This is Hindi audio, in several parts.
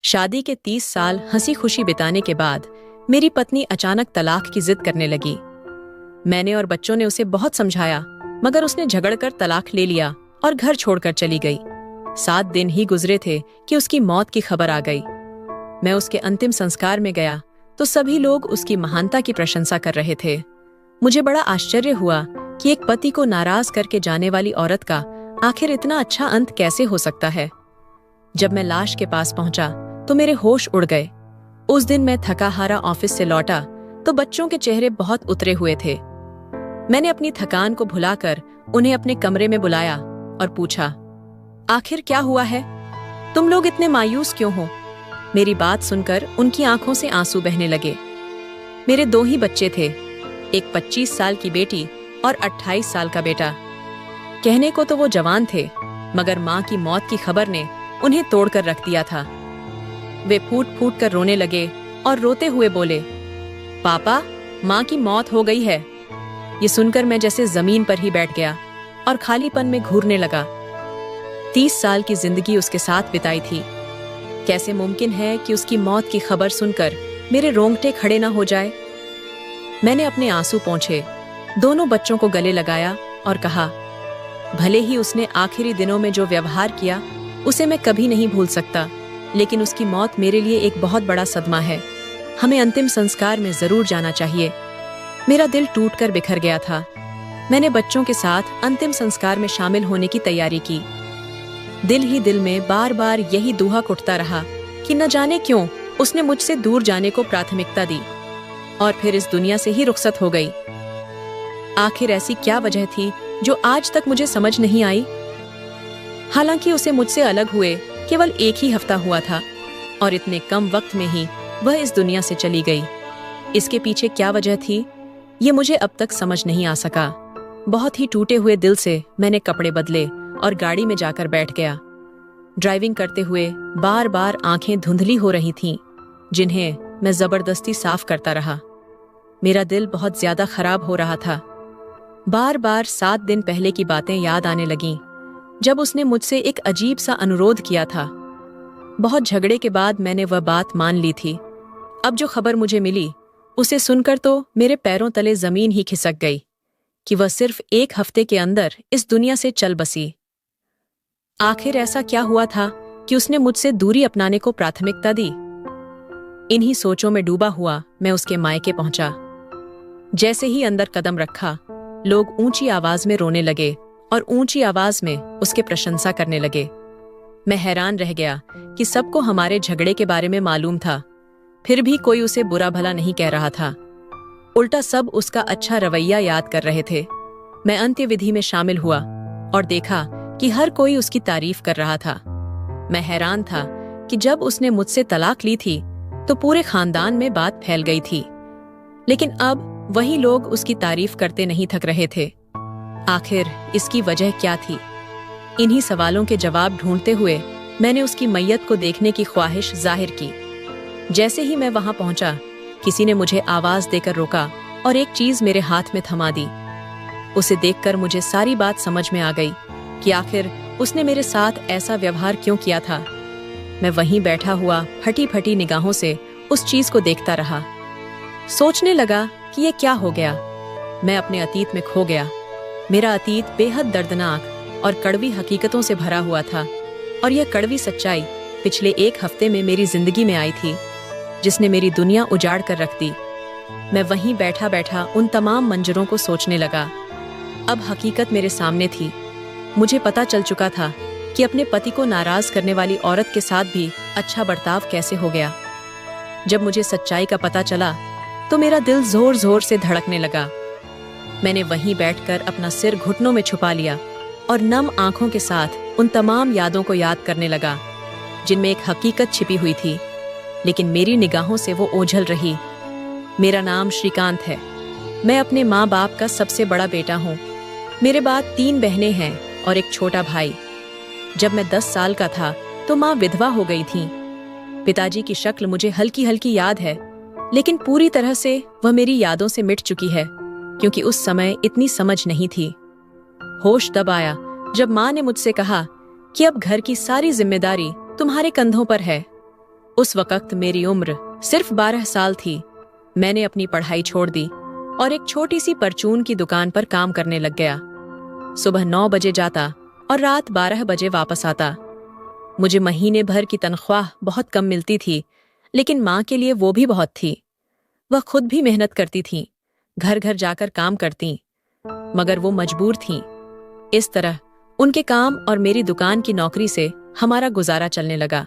शादी के 30 साल हंसी खुशी बिताने के बाद मेरी पत्नी अचानक तलाक की जिद करने लगी। मैंने और बच्चों ने उसे बहुत समझाया, मगर उसने झगड़कर तलाक ले लिया और घर छोड़कर चली गई। 7 दिन ही गुजरे थे कि उसकी मौत की खबर आ गई। मैं उसके अंतिम संस्कार में गया तो सभी लोग उसकी महानता की प्रशंसा कर रहे थे। मुझे बड़ा आश्चर्य हुआ कि एक पति को नाराज करके जाने वाली औरत का आखिर इतना अच्छा अंत कैसे हो सकता है। जब मैं लाश के पास पहुंचा तो मेरे होश उड़ गए। उस दिन मैं थका हारा ऑफिस से लौटा तो बच्चों के चेहरे बहुत उतरे हुए थे। मैंने अपनी थकान को भुलाकर उन्हें अपने कमरे में बुलाया और पूछा, आखिर क्या हुआ है? तुम लोग इतने मायूस क्यों हो? मेरी बात सुनकर उनकी आंखों से आंसू बहने लगे। मेरे 2 ही बच्चे थे, एक 25 साल की बेटी और 28 साल का बेटा। कहने को तो वो जवान थे, मगर माँ की मौत की खबर ने उन्हें तोड़कर रख दिया था। वे फूट फूट कर रोने लगे और रोते हुए बोले, पापा, माँ की मौत हो गई है। ये सुनकर मैं जैसे जमीन पर ही बैठ गया और खालीपन में घूरने लगा। 30 साल की जिंदगी उसके साथ बिताई थी। कैसे मुमकिन है कि उसकी मौत की खबर सुनकर मेरे रोंगटे खड़े ना हो जाए? मैंने अपने आंसू पोंछे, दोनों बच्चों को गले लगाया और कहा, भले ही उसने आखिरी दिनों में जो व्यवहार किया उसे मैं कभी नहीं भूल सकता, लेकिन उसकी मौत मेरे लिए एक बहुत बड़ा सदमा है। हमें अंतिम संस्कार में जरूर जाना चाहिए। मेरा दिल टूटकर बिखर गया था। मैंने बच्चों के साथ अंतिम संस्कार में शामिल होने की तैयारी की। दिल ही दिल में बार बार यही दुआ उठता रहा कि न जाने क्यों उसने मुझसे दूर जाने को प्राथमिकता दी और फिर इस दुनिया से ही रुखसत हो गई। आखिर ऐसी क्या वजह थी जो आज तक मुझे समझ नहीं आई? हालांकि उसे मुझसे अलग हुए केवल 1 ही हफ्ता हुआ था और इतने कम वक्त में ही वह इस दुनिया से चली गई। इसके पीछे क्या वजह थी, ये मुझे अब तक समझ नहीं आ सका। बहुत ही टूटे हुए दिल से मैंने कपड़े बदले और गाड़ी में जाकर बैठ गया। ड्राइविंग करते हुए बार बार आंखें धुंधली हो रही थीं, जिन्हें मैं जबरदस्ती साफ करता रहा। मेरा दिल बहुत ज्यादा खराब हो रहा था। बार बार 7 दिन पहले की बातें याद आने लगीं, जब उसने मुझसे एक अजीब सा अनुरोध किया था। बहुत झगड़े के बाद मैंने वह बात मान ली थी। अब जो खबर मुझे मिली उसे सुनकर तो मेरे पैरों तले जमीन ही खिसक गई कि वह सिर्फ 1 हफ्ते के अंदर इस दुनिया से चल बसी। आखिर ऐसा क्या हुआ था कि उसने मुझसे दूरी अपनाने को प्राथमिकता दी? इन्हीं सोचों में डूबा हुआ मैं उसके मायके पहुंचा। जैसे ही अंदर कदम रखा, लोग ऊंची आवाज में रोने लगे और ऊंची आवाज में उसके प्रशंसा करने लगे। मैं हैरान रह गया कि सबको हमारे झगड़े के बारे में मालूम था, फिर भी कोई उसे बुरा भला नहीं कह रहा था। उल्टा सब उसका अच्छा रवैया याद कर रहे थे। मैं अंत्यविधि में शामिल हुआ और देखा कि हर कोई उसकी तारीफ कर रहा था। मैं हैरान था कि जब उसने मुझसे तलाक ली थी तो पूरे खानदान में बात फैल गई थी, लेकिन अब वही लोग उसकी तारीफ करते नहीं थक रहे थे। आखिर इसकी वजह क्या थी? इन्हीं सवालों के जवाब ढूंढते हुए मैंने उसकी मैयत को देखने की ख्वाहिश जाहिर की। जैसे ही मैं वहां पहुंचा, किसी ने मुझे आवाज देकर रोका और एक चीज मेरे हाथ में थमा दी। उसे देखकर मुझे सारी बात समझ में आ गई कि आखिर उसने मेरे साथ ऐसा व्यवहार क्यों किया था। मैं वहीं बैठा हुआ फटी फटी निगाहों से उस चीज को देखता रहा। सोचने लगा कि ये क्या हो गया। मैं अपने अतीत में खो गया। मेरा अतीत बेहद दर्दनाक और कड़वी हकीकतों से भरा हुआ था, और यह कड़वी सच्चाई पिछले 1 हफ्ते में मेरी जिंदगी में आई थी, जिसने मेरी दुनिया उजाड़ कर रख दी। मैं वहीं बैठा बैठा उन तमाम मंजरों को सोचने लगा। अब हकीकत मेरे सामने थी। मुझे पता चल चुका था कि अपने पति को नाराज करने वाली औरत के साथ भी अच्छा बर्ताव कैसे हो गया। जब मुझे सच्चाई का पता चला तो मेरा दिल जोर जोर से धड़कने लगा। मैंने वहीं बैठकर अपना सिर घुटनों में छुपा लिया और नम आंखों के साथ उन तमाम यादों को याद करने लगा, जिनमें एक हकीकत छिपी हुई थी, लेकिन मेरी निगाहों से वो ओझल रही। मेरा नाम श्रीकांत है। मैं अपने माँ बाप का सबसे बड़ा बेटा हूँ। मेरे बाद 3 बहनें हैं और एक छोटा भाई। जब मैं 10 साल का था तो माँ विधवा हो गई थी। पिताजी की शक्ल मुझे हल्की हल्की याद है, लेकिन पूरी तरह से वह मेरी यादों से मिट चुकी है, क्योंकि उस समय इतनी समझ नहीं थी। होश तब आया जब माँ ने मुझसे कहा कि अब घर की सारी जिम्मेदारी तुम्हारे कंधों पर है। उस वक्त मेरी उम्र सिर्फ 12 साल थी। मैंने अपनी पढ़ाई छोड़ दी और एक छोटी सी परचून की दुकान पर काम करने लग गया। सुबह 9 बजे जाता और रात 12 बजे वापस आता। मुझे महीने भर की तनख्वाह बहुत कम मिलती थी, लेकिन माँ के लिए वो भी बहुत थी। वह खुद भी मेहनत करती थीं, घर घर जाकर काम करतीं, मगर वो मजबूर थीं। इस तरह उनके काम और मेरी दुकान की नौकरी से हमारा गुजारा चलने लगा।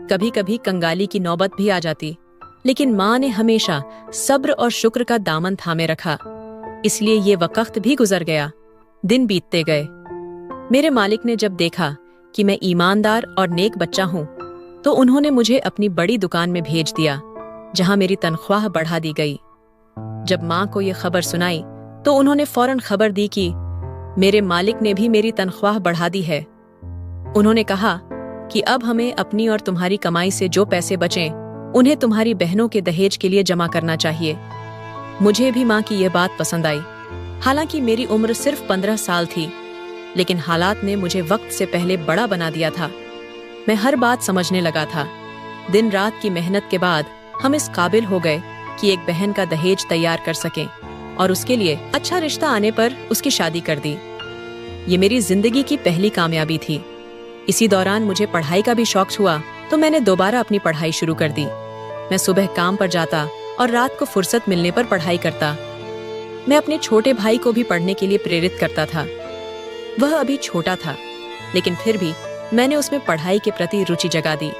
कभी कभी कंगाली की नौबत भी आ जाती, लेकिन माँ ने हमेशा सब्र और शुक्र का दामन थामे रखा। इसलिए ये वक्त भी गुजर गया। दिन बीतते गए। मेरे मालिक ने जब देखा कि मैं ईमानदार और नेक बच्चा हूं, तो उन्होंने मुझे अपनी बड़ी दुकान में भेज दिया, जहां मेरी तनख्वाह बढ़ा दी गई। जब माँ को ये खबर सुनाई तो उन्होंने फौरन खबर दी कि मेरे मालिक ने भी मेरी तनख्वाह बढ़ा दी है। उन्होंने कहा कि अब हमें अपनी और तुम्हारी कमाई से जो पैसे बचें, उन्हें तुम्हारी बहनों के दहेज के लिए जमा करना चाहिए। मुझे भी माँ की यह बात पसंद आई। हालांकि मेरी उम्र सिर्फ 15 साल थी, लेकिन हालात ने मुझे वक्त से पहले बड़ा बना दिया था। मैं हर बात समझने लगा था। दिन रात की मेहनत के बाद हम इस काबिल हो गए कि एक बहन का दहेज तैयार कर सकें, और उसके लिए अच्छा रिश्ता आने पर उसकी शादी कर दी। ये मेरी जिंदगी की पहली कामयाबी थी। इसी दौरान मुझे पढ़ाई का भी शौक हुआ, तो मैंने दोबारा अपनी पढ़ाई शुरू कर दी। मैं सुबह काम पर जाता और रात को फुर्सत मिलने पर पढ़ाई करता। मैं अपने छोटे भाई को भी पढ़ने के लिए प्रेरित करता था। वह अभी छोटा था, लेकिन फिर भी मैंने उसमें पढ़ाई के प्रति रुचि जगा दी।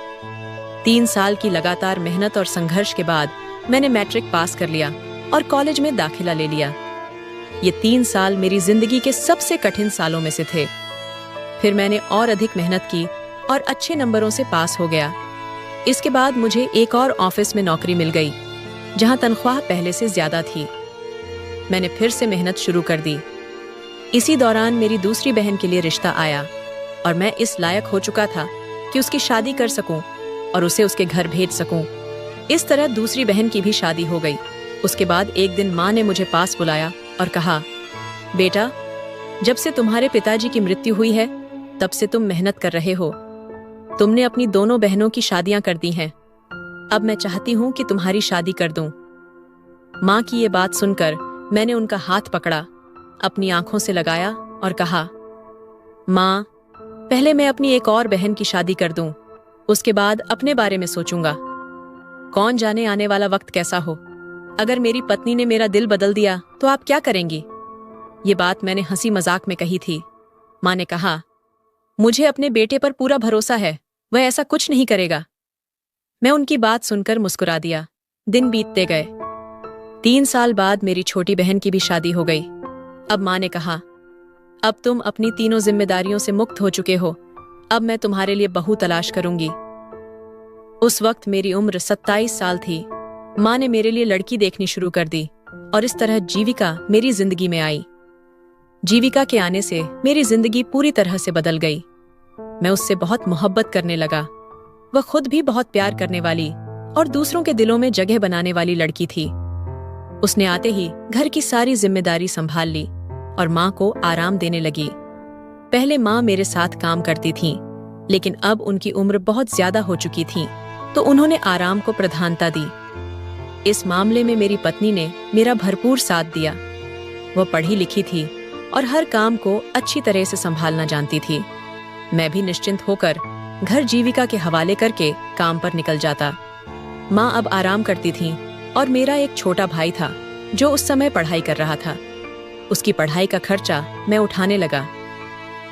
3 साल की लगातार मेहनत और संघर्ष के बाद मैंने मैट्रिक पास कर लिया और कॉलेज में दाखिला ले लिया। ये 3 साल मेरी जिंदगी के सबसे कठिन सालों में से थे। फिर मैंने और अधिक मेहनत की और अच्छे नंबरों से पास हो गया। इसके बाद मुझे एक और ऑफिस में नौकरी मिल गई, जहां तनख्वाह पहले से ज्यादा थी। मैंने फिर से मेहनत शुरू कर दी। इसी दौरान मेरी दूसरी बहन के लिए रिश्ता आया और मैं इस लायक हो चुका था कि उसकी शादी कर सकूं और उसे उसके घर भेज सकूं। इस तरह दूसरी बहन की भी शादी हो गई। उसके बाद एक दिन माँ ने मुझे पास बुलाया और कहा, बेटा, जब से तुम्हारे पिताजी की मृत्यु हुई है, तब से तुम मेहनत कर रहे हो। तुमने अपनी दोनों बहनों की शादियां कर दी हैं। अब मैं चाहती हूं कि तुम्हारी शादी कर दूं। माँ की ये बात सुनकर मैंने उनका हाथ पकड़ा, अपनी आंखों से लगाया और कहा, माँ, पहले मैं अपनी एक और बहन की शादी कर दूं, उसके बाद अपने बारे में सोचूंगा। कौन जाने आने वाला वक्त कैसा हो। अगर मेरी पत्नी ने मेरा दिल बदल दिया तो आप क्या करेंगी? ये बात मैंने हंसी मजाक में कही थी। माँ ने कहा, मुझे अपने बेटे पर पूरा भरोसा है, वह ऐसा कुछ नहीं करेगा। मैं उनकी बात सुनकर मुस्कुरा दिया। दिन बीतते गए। 3 साल बाद मेरी छोटी बहन की भी शादी हो गई। अब माँ ने कहा, अब तुम अपनी तीनों जिम्मेदारियों से मुक्त हो चुके हो। अब मैं तुम्हारे लिए बहू तलाश करूंगी। उस वक्त मेरी उम्र 27 साल थी। माँ ने मेरे लिए लड़की देखनी शुरू कर दी और इस तरह जीविका मेरी जिंदगी में आई। जीविका के आने से मेरी जिंदगी पूरी तरह से बदल गई। मैं उससे बहुत मोहब्बत करने लगा। वह खुद भी बहुत प्यार करने वाली और दूसरों के दिलों में जगह बनाने वाली लड़की थी। उसने आते ही घर की सारी जिम्मेदारी संभाल ली और माँ को आराम देने लगी। पहले माँ मेरे साथ काम करती थीं, लेकिन अब उनकी उम्र बहुत ज्यादा हो चुकी थी, तो उन्होंने आराम को प्रधानता दी। इस मामले में मेरी पत्नी ने मेरा भरपूर साथ दिया। वह पढ़ी लिखी थी और हर काम को अच्छी तरह से संभालना जानती थी। मैं भी निश्चिंत होकर घर जीविका के हवाले करके काम पर निकल जाता। माँ अब आराम करती थी और मेरा एक छोटा भाई था जो उस समय पढ़ाई कर रहा था। उसकी पढ़ाई का खर्चा मैं उठाने लगा।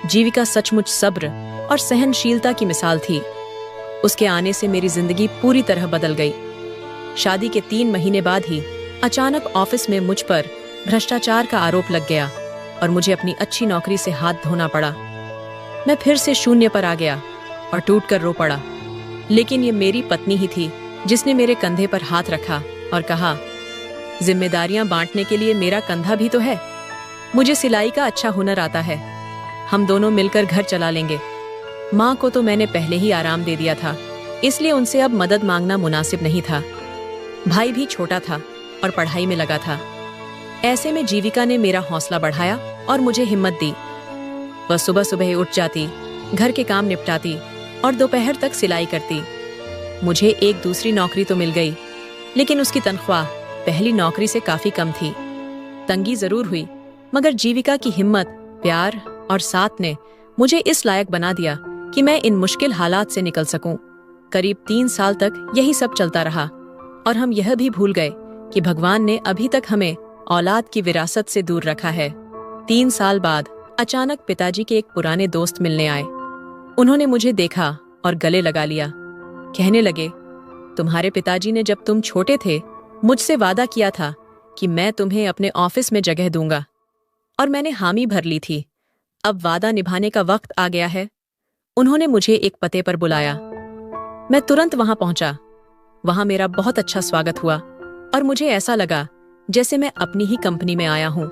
जीविका सचमुच सब्र और सहनशीलता की मिसाल थी। उसके आने से मेरी जिंदगी पूरी तरह बदल गई। शादी के 3 महीने बाद ही अचानक ऑफिस में मुझ पर भ्रष्टाचार का आरोप लग गया और मुझे अपनी अच्छी नौकरी से हाथ धोना पड़ा। मैं फिर से शून्य पर आ गया और टूटकर रो पड़ा। लेकिन ये मेरी पत्नी ही थी जिसने मेरे कंधे पर हाथ रखा और कहा, जिम्मेदारियां बांटने के लिए मेरा कंधा भी तो है। मुझे सिलाई का अच्छा हुनर आता है, हम दोनों मिलकर घर चला लेंगे। माँ को तो मैंने पहले ही आराम दे दिया था, इसलिए उनसे अब मदद मांगना मुनासिब नहीं था। भाई भी छोटा था और पढ़ाई में लगा था। ऐसे में जीविका ने मेरा हौसला बढ़ाया और मुझे हिम्मत दी। वह सुबह सुबह उठ जाती, घर के काम निपटाती और दोपहर तक सिलाई करती। मुझे एक दूसरी नौकरी तो मिल गई, लेकिन उसकी तनख्वाह पहली नौकरी से काफी कम थी। तंगी जरूर हुई, मगर जीविका की हिम्मत, प्यार और साथ ने मुझे इस लायक बना दिया कि मैं इन मुश्किल हालात से निकल सकूं। करीब 3 साल तक यही सब चलता रहा और हम यह भी भूल गए कि भगवान ने अभी तक हमें औलाद की विरासत से दूर रखा है। 3 साल बाद अचानक पिताजी के एक पुराने दोस्त मिलने आए। उन्होंने मुझे देखा और गले लगा लिया। कहने लगे, तुम्हारे पिताजी ने जब तुम छोटे थे मुझसे वादा किया था कि मैं तुम्हें अपने ऑफिस में जगह दूंगा, और मैंने हामी भर ली थी। अब वादा निभाने का वक्त आ गया है। उन्होंने मुझे एक पते पर बुलाया। मैं तुरंत वहां पहुंचा। वहां मेरा बहुत अच्छा स्वागत हुआ और मुझे ऐसा लगा जैसे मैं अपनी ही कंपनी में आया हूं।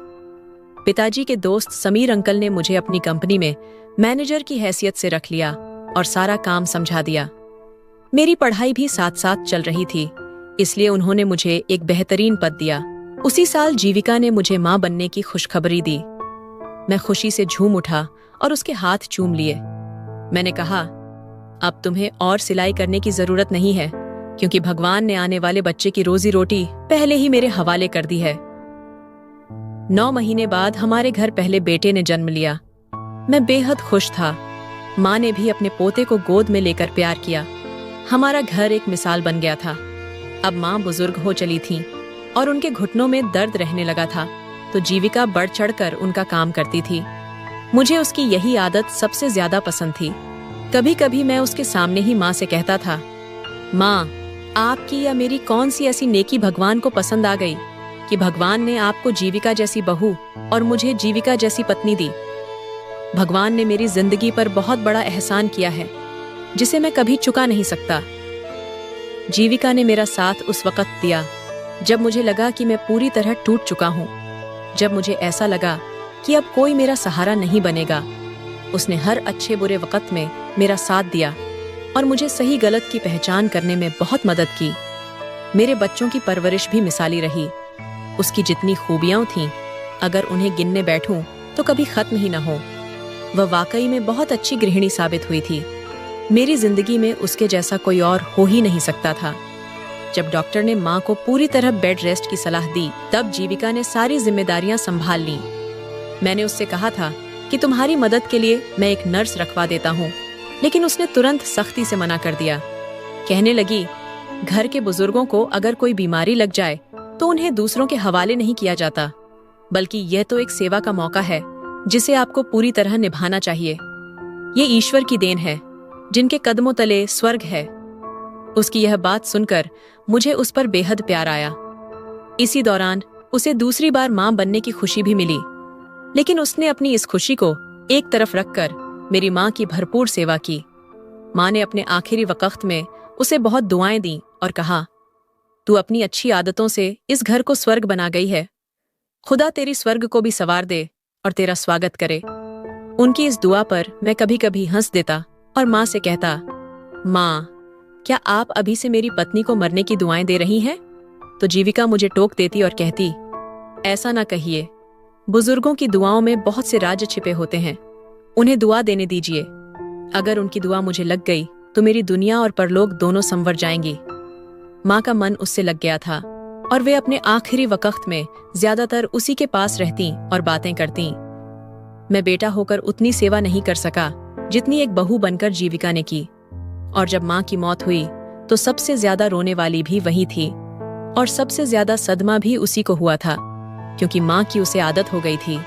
पिताजी के दोस्त समीर अंकल ने मुझे अपनी कंपनी में मैनेजर की हैसियत से रख लिया और सारा काम समझा दिया। मेरी पढ़ाई भी साथ साथ चल रही थी, इसलिए उन्होंने मुझे एक बेहतरीन पद दिया। उसी साल जीविका ने मुझे मां बनने की खुशखबरी दी। मैं खुशी से झूम उठा और उसके हाथ चूम लिए। मैंने कहा, अब तुम्हें और सिलाई करने की जरूरत नहीं है, क्योंकि भगवान ने आने वाले बच्चे की रोजी रोटी पहले ही मेरे हवाले कर दी है। 9 महीने बाद हमारे घर पहले बेटे ने जन्म लिया। मैं बेहद खुश था। माँ ने भी अपने पोते को गोद में लेकर प्यार किया। हमारा घर एक मिसाल बन गया था। अब माँ बुजुर्ग हो चली थीं और उनके घुटनों में दर्द रहने लगा था, तो जीविका बढ़ चढ़कर उनका काम करती थी। मुझे उसकी यही आदत सबसे ज्यादा पसंद थी। कभी कभी मैं उसके सामने ही माँ से कहता था, माँ, आपकी या मेरी कौन सी ऐसी नेकी भगवान को पसंद आ गई कि भगवान ने आपको जीविका जैसी बहू और मुझे जीविका जैसी पत्नी दी। भगवान ने मेरी जिंदगी पर बहुत बड़ा एहसान किया है, जिसे मैं कभी चुका नहीं सकता। जीविका ने मेरा साथ उस वक्त दिया जब मुझे लगा कि मैं पूरी तरह टूट चुका हूँ, जब मुझे ऐसा लगा कि अब कोई मेरा सहारा नहीं बनेगा। उसने हर अच्छे बुरे वक्त में मेरा साथ दिया और मुझे सही गलत की पहचान करने में बहुत मदद की। मेरे बच्चों की परवरिश भी मिसाली रही। उसकी जितनी खूबियां थीं, अगर उन्हें गिनने बैठूं तो कभी खत्म ही न हो। वह वाकई में बहुत अच्छी गृहिणी साबित हुई थी। मेरी जिंदगी में उसके जैसा कोई और हो ही नहीं सकता था। जब डॉक्टर ने माँ को पूरी तरह बेड रेस्ट की सलाह दी, तब जीविका ने सारी जिम्मेदारियां संभाल लीं। मैंने उससे कहा था कि तुम्हारी मदद के लिए मैं एक नर्स रखवा देता हूँ, लेकिन उसने तुरंत सख्ती से मना कर दिया। कहने लगी, घर के बुजुर्गों को अगर कोई बीमारी लग जाए तो उन्हें दूसरों के हवाले नहीं किया जाता, बल्कि यह तो एक सेवा का मौका है जिसे आपको पूरी तरह निभाना चाहिए। ये ईश्वर की देन है, जिनके कदमों तले स्वर्ग है। उसकी यह बात सुनकर मुझे उस पर बेहद प्यार आया। इसी दौरान उसे दूसरी बार मां बनने की खुशी भी मिली, लेकिन उसने अपनी इस खुशी को एक तरफ रखकर मेरी मां की भरपूर सेवा की। मां ने अपने आखिरी वक्त में उसे बहुत दुआएं दी और कहा, तू अपनी अच्छी आदतों से इस घर को स्वर्ग बना गई है। खुदा तेरी स्वर्ग को भी संवार दे और तेरा स्वागत करे। उनकी इस दुआ पर मैं कभी कभी हंस देता और माँ से कहता, माँ, क्या आप अभी से मेरी पत्नी को मरने की दुआएं दे रही हैं? तो जीविका मुझे टोक देती और कहती, ऐसा ना कहिए। बुजुर्गों की दुआओं में बहुत से राज छिपे होते हैं, उन्हें दुआ देने दीजिए। अगर उनकी दुआ मुझे लग गई तो मेरी दुनिया और परलोक दोनों संवर जाएंगी। माँ का मन उससे लग गया था और वे अपने आखिरी वक्त में ज्यादातर उसी के पास रहती और बातें करती। मैं बेटा होकर उतनी सेवा नहीं कर सका जितनी एक बहू बनकर जीविका ने की। और जब माँ की मौत हुई तो सबसे ज्यादा रोने वाली भी वही थी, और सबसे ज्यादा सदमा भी उसी को हुआ था, क्योंकि माँ की उसे आदत हो गई थी।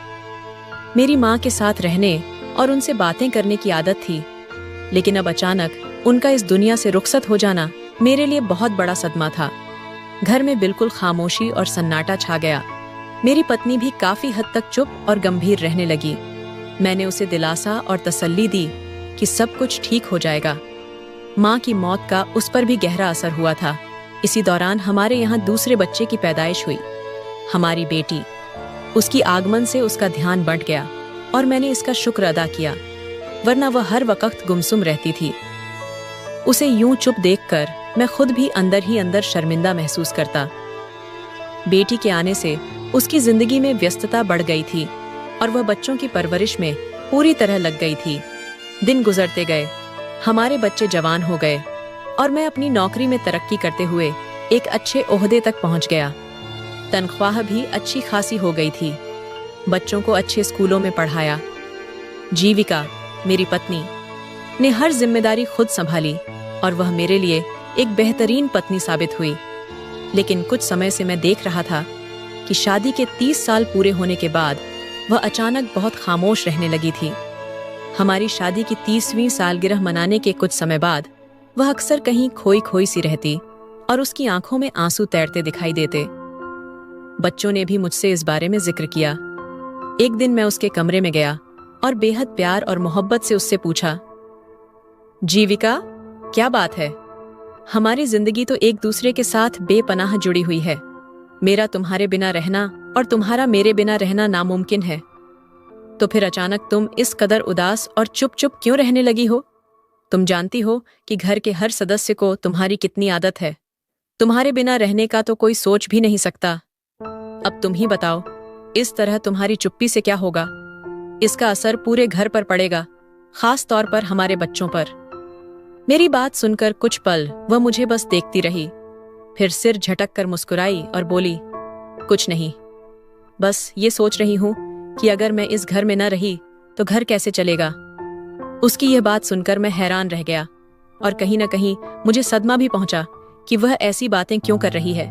मेरी माँ के साथ रहने और उनसे बातें करने की आदत थी, लेकिन अब अचानक उनका इस दुनिया से रुखसत हो जाना मेरे लिए बहुत बड़ा सदमा था। घर में बिल्कुल खामोशी और सन्नाटा छा गया। मेरी पत्नी भी काफी हद तक चुप और गंभीर रहने लगी। मैंने उसे दिलासा और तसल्ली दी कि सब कुछ ठीक हो जाएगा। माँ की मौत का उस पर भी गहरा असर हुआ था। इसी दौरान हमारे यहाँ दूसरे बच्चे की पैदाइश हुई, हमारी बेटी। उसकी आगमन से उसका ध्यान बढ़ गया और मैंने इसका शुक्र अदा किया, वरना वह हर वक्त गुमसुम रहती थी। उसे यूं चुप देखकर मैं खुद भी अंदर ही अंदर शर्मिंदा महसूस करता। बेटी के आने से उसकी जिंदगी में व्यस्तता बढ़ गई थी और वह बच्चों की परवरिश में पूरी तरह लग गई थी। दिन गुजरते गए, हमारे बच्चे जवान हो गए और मैं अपनी नौकरी में तरक्की करते हुए एक अच्छे ओहदे तक पहुंच गया। तनख्वाह भी अच्छी खासी हो गई थी। बच्चों को अच्छे स्कूलों में पढ़ाया। जीविका, मेरी पत्नी, ने हर जिम्मेदारी खुद संभाली और वह मेरे लिए एक बेहतरीन पत्नी साबित हुई। लेकिन कुछ समय से मैं देख रहा था कि शादी के 30 साल पूरे होने के बाद वह अचानक बहुत खामोश रहने लगी थी। हमारी शादी की 30वीं सालगिरह मनाने के कुछ समय बाद वह अक्सर कहीं खोई खोई सी रहती और उसकी आंखों में आंसू तैरते दिखाई देते। बच्चों ने भी मुझसे इस बारे में जिक्र किया। एक दिन मैं उसके कमरे में गया और बेहद प्यार और मोहब्बत से उससे पूछा, जीविका, क्या बात है? हमारी जिंदगी तो एक दूसरे के साथ बेपनाह जुड़ी हुई है। मेरा तुम्हारे बिना रहना और तुम्हारा मेरे बिना रहना नामुमकिन है। तो फिर अचानक तुम इस कदर उदास और चुप चुप क्यों रहने लगी हो? तुम जानती हो कि घर के हर सदस्य को तुम्हारी कितनी आदत है। तुम्हारे बिना रहने का तो कोई सोच भी नहीं सकता। अब तुम ही बताओ, इस तरह तुम्हारी चुप्पी से क्या होगा? इसका असर पूरे घर पर पड़ेगा, खास तौर पर हमारे बच्चों पर। मेरी बात सुनकर कुछ पल वह मुझे बस देखती रही, फिर सिर झटक कर मुस्कुराई और बोली, कुछ नहीं, बस ये सोच रही हूं कि अगर मैं इस घर में न रही तो घर कैसे चलेगा। उसकी यह बात सुनकर मैं हैरान रह गया और कहीं न कहीं मुझे सदमा भी पहुंचा कि वह ऐसी बातें क्यों कर रही है।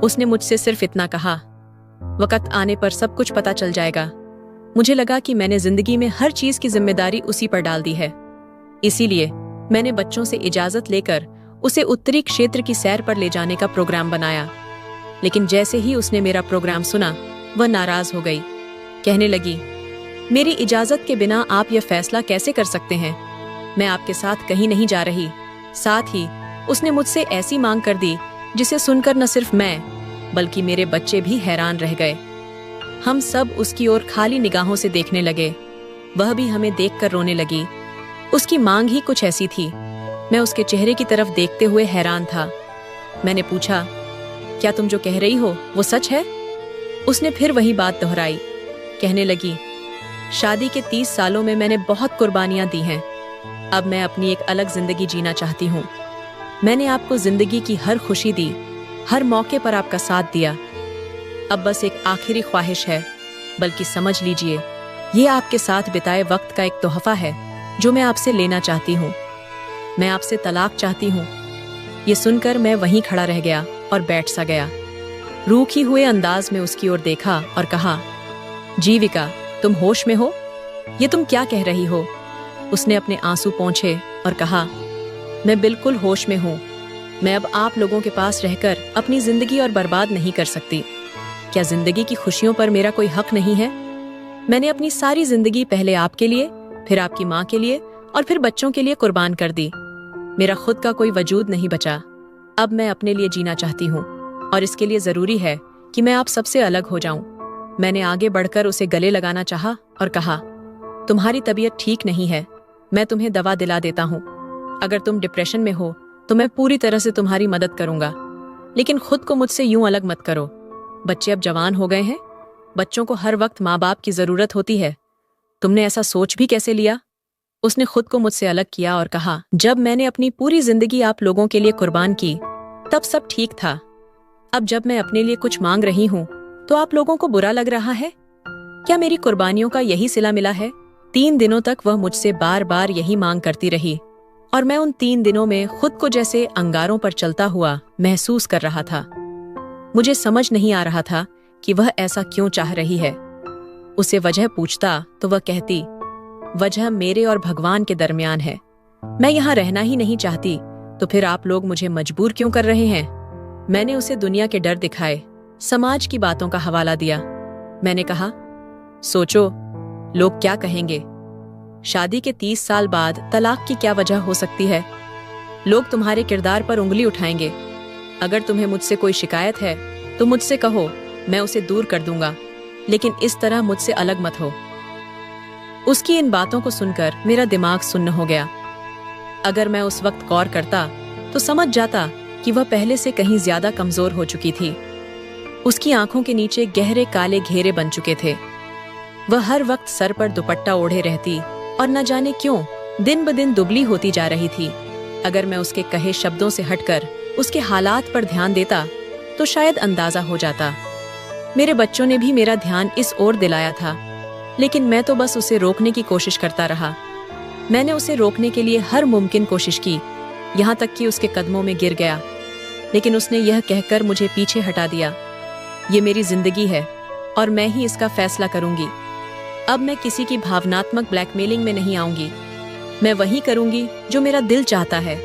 उसने मुझसे सिर्फ इतना कहा, वक्त आने पर सब कुछ पता चल जाएगा। मुझे लगा कि मैंने जिंदगी में हर चीज की जिम्मेदारी उसी पर डाल दी है। इसीलिए मैंने बच्चों से इजाजत लेकर उसे उत्तरी क्षेत्र की सैर पर ले जाने का प्रोग्राम बनाया। लेकिन जैसे ही उसने मेरा प्रोग्राम सुना, वह नाराज हो गई। कहने लगी, मेरी इजाजत के बिना आप यह फैसला कैसे कर सकते हैं? मैं आपके साथ कहीं नहीं जा रही। साथ ही उसने मुझसे ऐसी मांग कर दी जिसे सुनकर न सिर्फ मैं बल्कि मेरे बच्चे भी हैरान रह गए। हम सब उसकी ओर खाली निगाहों से देखने लगे। वह भी हमें देखकर रोने लगी। उसकी मांग ही कुछ ऐसी थी। मैं उसके चेहरे की तरफ देखते हुए हैरान था। मैंने पूछा, क्या तुम जो कह रही हो वो सच है? उसने फिर वही बात दोहराई। कहने लगी, शादी के 30 सालों में मैंने बहुत कुर्बानियां दी हैं। अब मैं अपनी एक अलग जिंदगी जीना चाहती हूँ। मैंने आपको जिंदगी की हर खुशी दी, हर मौके पर आपका साथ दिया। अब बस एक आखिरी ख्वाहिश है, बल्कि समझ लीजिए ये आपके साथ बिताए वक्त का एक तोहफा है जो मैं आपसे लेना चाहती हूँ। मैं आपसे तलाक चाहती हूँ। ये सुनकर मैं वहीं खड़ा रह गया और बैठ सा गया। रूखी हुए अंदाज में उसकी ओर देखा और कहा, जीविका, तुम होश में हो? ये तुम क्या कह रही हो? उसने अपने आंसू पोंछे और कहा, मैं बिल्कुल होश में हूँ। मैं अब आप लोगों के पास रहकर अपनी जिंदगी और बर्बाद नहीं कर सकती। क्या जिंदगी की खुशियों पर मेरा कोई हक नहीं है? मैंने अपनी सारी जिंदगी पहले आपके लिए, फिर आपकी माँ के लिए और फिर बच्चों के लिए कुर्बान कर दी। मेरा खुद का कोई वजूद नहीं बचा। अब मैं अपने लिए जीना चाहती हूँ और इसके लिए जरूरी है कि मैं आप सबसे अलग हो जाऊं। मैंने आगे बढ़कर उसे गले लगाना चाहा और कहा, तुम्हारी तबीयत ठीक नहीं है, मैं तुम्हें दवा दिला देता हूँ। अगर तुम डिप्रेशन में हो तो मैं पूरी तरह से तुम्हारी मदद करूंगा, लेकिन खुद को मुझसे यूं अलग मत करो। बच्चे अब जवान हो गए हैं। बच्चों को हर वक्त माँ बाप की जरूरत होती है। तुमने ऐसा सोच भी कैसे लिया? उसने खुद को मुझसे अलग किया और कहा, जब मैंने अपनी पूरी जिंदगी आप लोगों के लिए कुर्बान की तब सब ठीक था। अब जब मैं अपने लिए कुछ मांग रही हूँ तो आप लोगों को बुरा लग रहा है? क्या मेरी कुर्बानियों का यही सिला मिला है? 3 दिनों तक वह मुझसे बार बार यही मांग करती रही और मैं उन 3 दिनों में खुद को जैसे अंगारों पर चलता हुआ महसूस कर रहा था। मुझे समझ नहीं आ रहा था कि वह ऐसा क्यों चाह रही है। उसे वजह पूछता तो वह कहती, वजह मेरे और भगवान के दरमियान है। मैं यहाँ रहना ही नहीं चाहती, तो फिर आप लोग मुझे मजबूर क्यों कर रहे हैं? मैंने उसे दुनिया के डर दिखाए, समाज की बातों का हवाला दिया। मैंने कहा, सोचो लोग क्या कहेंगे। शादी के 30 साल बाद तलाक की क्या वजह हो सकती है? लोग तुम्हारे किरदार पर उंगली उठाएंगे। अगर तुम्हें मुझसे कोई शिकायत है तो मुझसे कहो, मैं उसे दूर कर दूंगा, लेकिन इस तरह मुझसे अलग मत हो। उसकी इन बातों को सुनकर मेरा दिमाग सुन्न हो गया। अगर मैं उस वक्त गौर करता तो समझ जाता कि वह पहले से कहीं ज्यादा कमजोर हो चुकी थी। उसकी आंखों के नीचे गहरे काले घेरे बन चुके थे। वह हर वक्त सर पर दुपट्टा ओढ़े रहती और न जाने क्यों दिन ब दिन दुबली होती जा रही थी। अगर मैं उसके कहे शब्दों से हटकर उसके हालात पर ध्यान देता तो शायद अंदाजा हो जाता। मेरे बच्चों ने भी मेरा ध्यान इस ओर दिलाया था, लेकिन मैं तो बस उसे रोकने की कोशिश करता रहा। मैंने उसे रोकने के लिए हर मुमकिन कोशिश की, यहाँ तक कि उसके कदमों में गिर गया, लेकिन उसने यह कहकर मुझे पीछे हटा दिया, ये मेरी जिंदगी है और मैं ही इसका फैसला करूंगी। अब मैं किसी की भावनात्मक ब्लैकमेलिंग में नहीं आऊंगी। मैं वही करूंगी जो मेरा दिल चाहता है।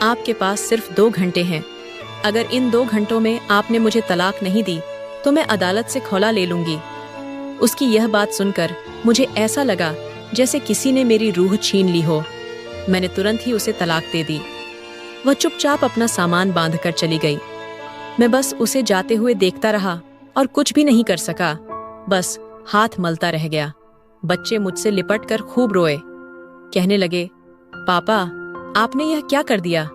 आपके पास सिर्फ 2 घंटे हैं। अगर इन 2 घंटों में आपने मुझे तलाक नहीं दी तो मैं अदालत से खौला ले लूंगी। उसकी यह बात सुनकर मुझे ऐसा लगा जैसे किसी ने मेरी रूह छीन ली हो। मैंने तुरंत ही उसे तलाक दे दी। वह चुपचाप अपना सामान बांधकर चली गई। मैं बस उसे जाते हुए देखता रहा और कुछ भी नहीं कर सका, बस हाथ मलता रह गया। बच्चे मुझसे लिपट कर खूब रोए, कहने लगे, पापा आपने यह क्या कर दिया?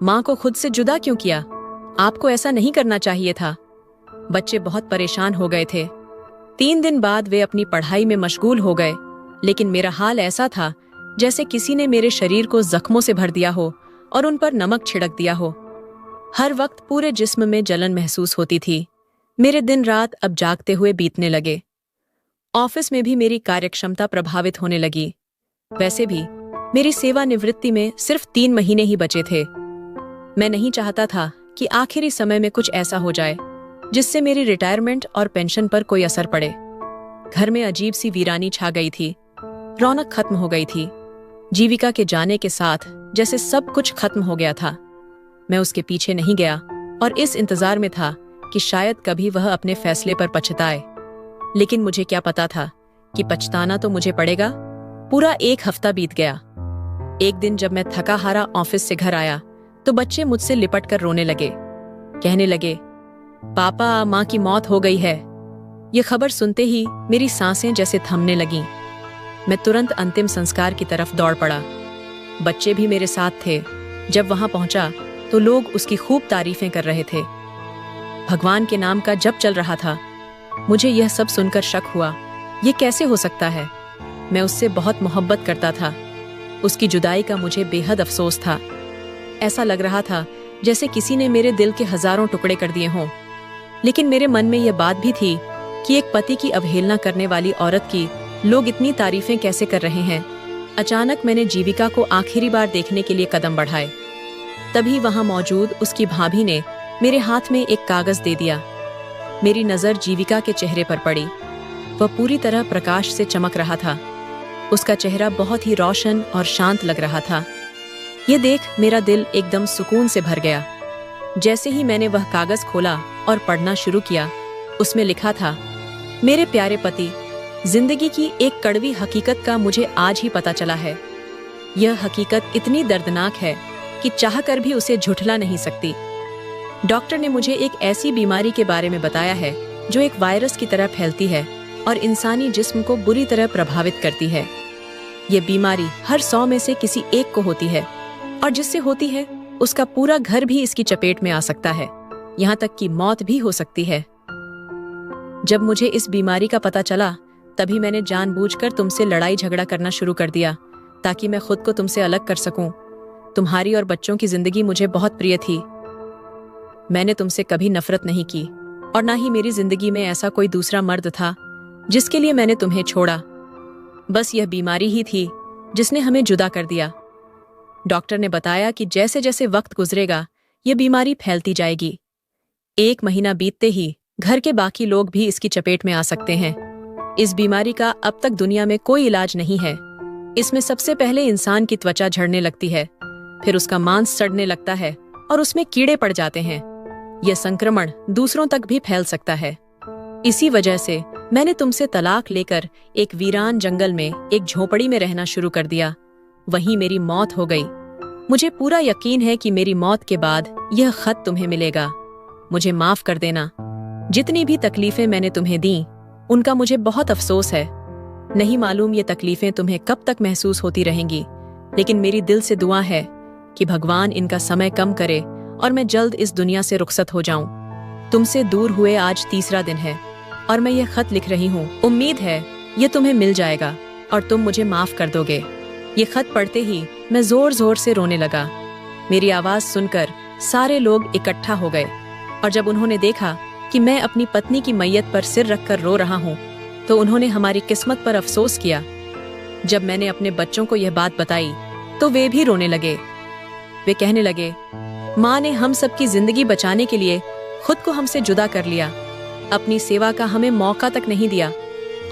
माँ को खुद से जुदा क्यों किया? आपको ऐसा नहीं करना चाहिए था। बच्चे बहुत परेशान हो गए थे। 3 दिन बाद वे अपनी पढ़ाई में मशगूल हो गए, लेकिन मेरा हाल ऐसा था जैसे किसी ने मेरे शरीर को जख्मों से भर दिया हो और उन पर नमक छिड़क दिया हो। हर वक्त पूरे जिस्म में जलन महसूस होती थी। मेरे दिन रात अब जागते हुए बीतने लगे। ऑफिस में भी मेरी कार्यक्षमता प्रभावित होने लगी। वैसे भी मेरी सेवानिवृत्ति में सिर्फ 3 महीने ही बचे थे। मैं नहीं चाहता था कि आखिरी समय में कुछ ऐसा हो जाए जिससे मेरी रिटायरमेंट और पेंशन पर कोई असर पड़े। घर में अजीब सी वीरानी छा गई थी। रौनक खत्म हो गई थी। जीविका के जाने के साथ जैसे सब कुछ खत्म हो गया था। मैं उसके पीछे नहीं गया और इस इंतजार में था कि शायद कभी वह अपने फैसले पर पछताए। लेकिन मुझे क्या पता था कि पछताना तो मुझे पड़ेगा। पूरा 1 हफ्ता बीत गया। एक दिन जब मैं थका हारा ऑफिस से घर आया तो बच्चे मुझसे लिपट कर रोने लगे, कहने लगे, पापा माँ की मौत हो गई है। यह खबर सुनते ही मेरी सांसें जैसे थमने लगीं। मैं तुरंत अंतिम संस्कार की तरफ दौड़ पड़ा। बच्चे भी मेरे साथ थे। जब वहां पहुंचा तो लोग उसकी खूब तारीफें कर रहे थे। भगवान के नाम का जप चल रहा था। मुझे यह सब सुनकर शक हुआ, ये कैसे हो सकता है? मैं उससे बहुत मोहब्बत करता था। उसकी जुदाई का मुझे बेहद अफसोस था। ऐसा लग रहा था जैसे किसी ने मेरे दिल के हजारों टुकड़े कर दिए हों। लेकिन मेरे मन में यह बात भी थी कि एक पति की अवहेलना करने वाली औरत की लोग इतनी तारीफें कैसे कर रहे हैं। अचानक मैंने जीविका को आखिरी बार देखने के लिए कदम बढ़ाए। तभी वहां मौजूद उसकी भाभी ने मेरे हाथ में एक कागज दे दिया। मेरी नजर जीविका के चेहरे पर पड़ी। वह पूरी तरह प्रकाश से चमक रहा था। उसका चेहरा बहुत ही रोशन और शांत लग रहा था। ये देख मेरा दिल एकदम सुकून से भर गया। जैसे ही मैंने वह कागज खोला और पढ़ना शुरू किया, उसमें लिखा था, मेरे प्यारे पति, जिंदगी की एक कड़वी हकीकत का मुझे आज ही पता चला है। यह हकीकत इतनी दर्दनाक है कि चाहकर भी उसे झुठला नहीं सकती। डॉक्टर ने मुझे एक ऐसी बीमारी के बारे में बताया है जो एक वायरस की तरह फैलती है और इंसानी जिस्म को बुरी तरह प्रभावित करती है। ये बीमारी हर 100 में से किसी एक को होती है और जिससे होती है उसका पूरा घर भी इसकी चपेट में आ सकता है, यहाँ तक कि मौत भी हो सकती है। जब मुझे इस बीमारी का पता चला तभी मैंने जानबूझकर तुमसे लड़ाई झगड़ा करना शुरू कर दिया ताकि मैं खुद को तुमसे अलग कर सकूं। तुम्हारी और बच्चों की जिंदगी मुझे बहुत प्रिय थी। मैंने तुमसे कभी नफरत नहीं की और ना ही मेरी जिंदगी में ऐसा कोई दूसरा मर्द था जिसके लिए मैंने तुम्हें छोड़ा। बस यह बीमारी ही थी जिसने हमें जुदा कर दिया। डॉक्टर ने बताया कि जैसे जैसे वक्त गुजरेगा यह बीमारी फैलती जाएगी। 1 महीना बीतते ही घर के बाकी लोग भी इसकी चपेट में आ सकते हैं। इस बीमारी का अब तक दुनिया में कोई इलाज नहीं है। इसमें सबसे पहले इंसान की त्वचा झड़ने लगती है, फिर उसका मांस सड़ने लगता है और उसमें कीड़े पड़ जाते हैं। यह संक्रमण दूसरों तक भी फैल सकता है। इसी वजह से मैंने तुमसे तलाक लेकर एक वीरान जंगल में एक झोपड़ी में रहना शुरू कर दिया। वहीं मेरी मौत हो गई। मुझे पूरा यकीन है कि मेरी मौत के बाद यह खत तुम्हें मिलेगा। मुझे माफ कर देना। जितनी भी तकलीफें मैंने तुम्हें दी उनका मुझे बहुत अफसोस है। नहीं मालूम ये तकलीफें तुम्हें कब तक महसूस होती रहेंगी, लेकिन मेरी दिल से दुआ है कि भगवान इनका समय कम करे और मैं जल्द इस दुनिया से रुखसत हो जाऊं। तुमसे दूर हुए आज 3रा दिन है और मैं ये खत लिख रही हूँ। उम्मीद है ये तुम्हें मिल जाएगा और तुम मुझे माफ कर दोगे। ये खत पढ़ते ही मैं जोर जोर से रोने लगा। मेरी आवाज सुनकर सारे लोग इकट्ठा हो गए और जब उन्होंने देखा कि मैं अपनी पत्नी की मैयत पर सिर रखकर रो रहा हूँ तो उन्होंने हमारी किस्मत पर अफसोस किया। जब मैंने अपने बच्चों को यह बात बताई तो वे भी रोने लगे। वे कहने लगे, माँ ने हम सबकी जिंदगी बचाने के लिए खुद को हमसे जुदा कर लिया, अपनी सेवा का हमें मौका तक नहीं दिया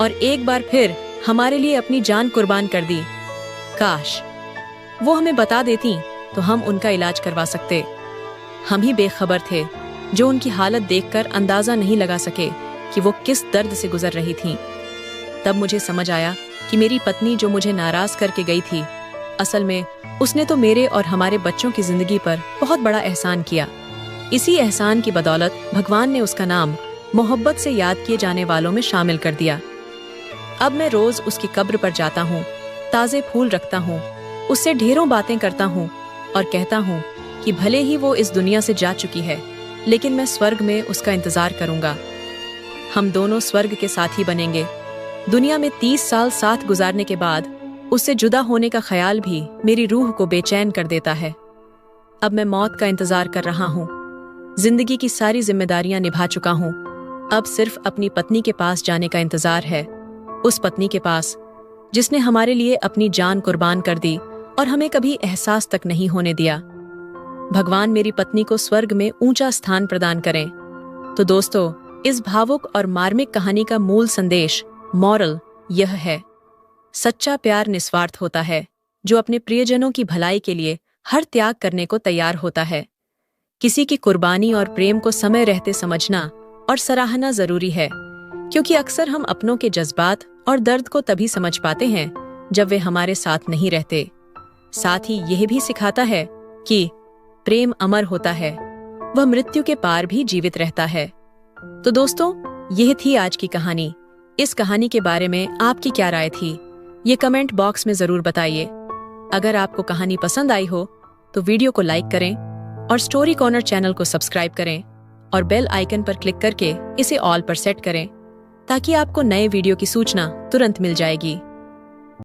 और एक बार फिर हमारे लिए अपनी जान कुर्बान कर दी। काश वो हमें बता देती तो हम उनका इलाज करवा सकते। हम ही बेखबर थे जो उनकी हालत देखकर अंदाजा नहीं लगा सके कि वो किस दर्द से गुजर रही थीं। तब मुझे समझ आया कि मेरी पत्नी जो मुझे नाराज करके गई थी, असल में उसने तो मेरे और हमारे बच्चों की जिंदगी पर बहुत बड़ा एहसान किया। इसी एहसान की बदौलत भगवान ने उसका नाम मोहब्बत से याद किए जाने वालों में शामिल कर दिया। अब मैं रोज उसकी कब्र पर जाता हूँ, ताजे फूल रखता हूँ, उससे ढेरों बातें करता हूँ और कहता हूँ कि भले ही वो इस दुनिया से जा चुकी है, लेकिन मैं स्वर्ग में उसका इंतजार करूंगा। हम दोनों स्वर्ग के साथी बनेंगे। दुनिया में 30 साल साथ गुजारने के बाद उससे जुदा होने का ख्याल भी मेरी रूह को बेचैन कर देता है। अब मैं मौत का इंतजार कर रहा हूँ। जिंदगी की सारी जिम्मेदारियां निभा चुका हूँ। अब सिर्फ अपनी पत्नी के पास जाने का इंतजार है, उस पत्नी के पास जिसने हमारे लिए अपनी जान कुर्बान कर दी और हमें कभी एहसास तक नहीं होने दिया। भगवान मेरी पत्नी को स्वर्ग में ऊंचा स्थान प्रदान करें। तो दोस्तों, इस भावुक और मार्मिक कहानी का मूल संदेश, मॉरल, यह है, सच्चा प्यार निस्वार्थ होता है, जो अपने प्रियजनों की भलाई के लिए हर त्याग करने को तैयार होता है। किसी की कुर्बानी और प्रेम को समय रहते समझना और सराहना जरूरी है, क्योंकि अक्सर हम अपनों के जज्बात और दर्द को तभी समझ पाते हैं जब वे हमारे साथ नहीं रहते। साथ ही यह भी सिखाता है कि प्रेम अमर होता है, वह मृत्यु के पार भी जीवित रहता है। तो दोस्तों, यह थी आज की कहानी। इस कहानी के बारे में आपकी क्या राय थी, ये कमेंट बॉक्स में जरूर बताइए। अगर आपको कहानी पसंद आई हो तो वीडियो को लाइक करें और स्टोरी कॉर्नर चैनल को सब्सक्राइब करें और बेल आइकन पर क्लिक करके इसे ऑल पर सेट करें, ताकि आपको नए वीडियो की सूचना तुरंत मिल जाएगी।